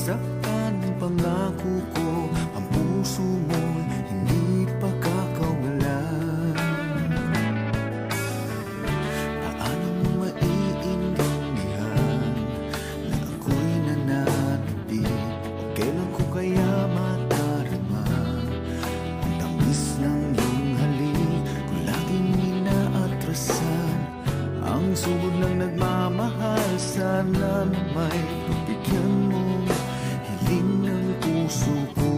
masasaktan ang pangako ko. Ang puso mo hindi pagkakawalan. Paano mo maiintindihan na ako'y nananati? O kailan ko kaya matarama ang tamis ng iyong halik? Kung laging inaatrasan ang sugod ng nagmamahal, sana na may pagbigyan mo hiling ng puso ko.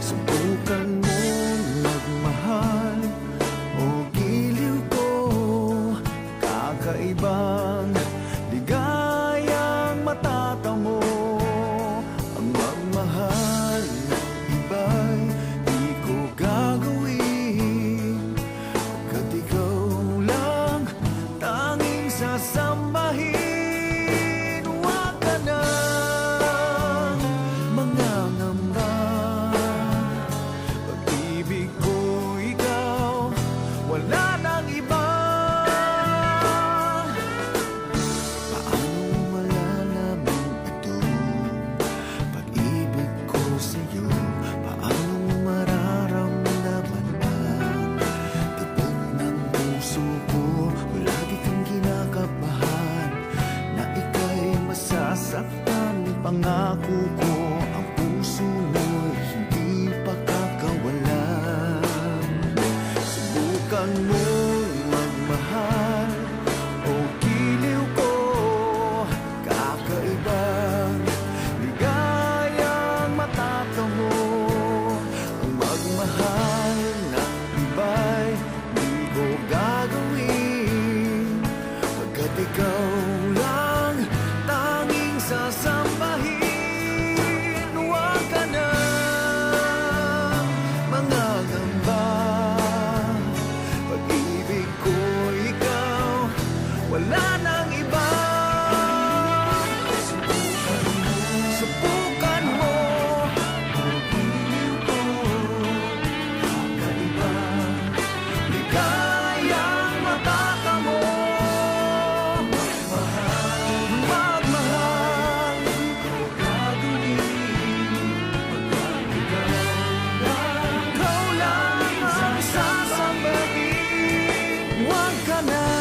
Subukan mo magmahal o giliw ko, kakaibang ligayang matatamo. Ang magmahal ng iba'y di ko gagawin, pagkat ikaw lang tanging sasambahin. Huwag ka nang mangangamba, pag-ibig ko ikaw, wala nang iba. Paano malalaman ito, pag-ibig ko sa'yo? Paano mo mararamdaman ang tibok ng puso ko? Kung lagi kang kinakabahan na ika'y masasaktan, pangako ko ang puso mo'y hindi pagkakawalan. Subukan mo magmahal o giliw ko, kakaibang ligayang matatamo. Ang magmahal ng iba'y di ko gagawin, pagkat ikaw lang tanging sasambahin. Huwag ka na mangangamba, pag-ibig ko ikaw, wala nang iba. Subukan mo, pag-ibig ko, kakaiba, ligayang matatamo. Magmahal, di ko gagawin, pagkat ikaw lang ang sasambahin. Huwag ka na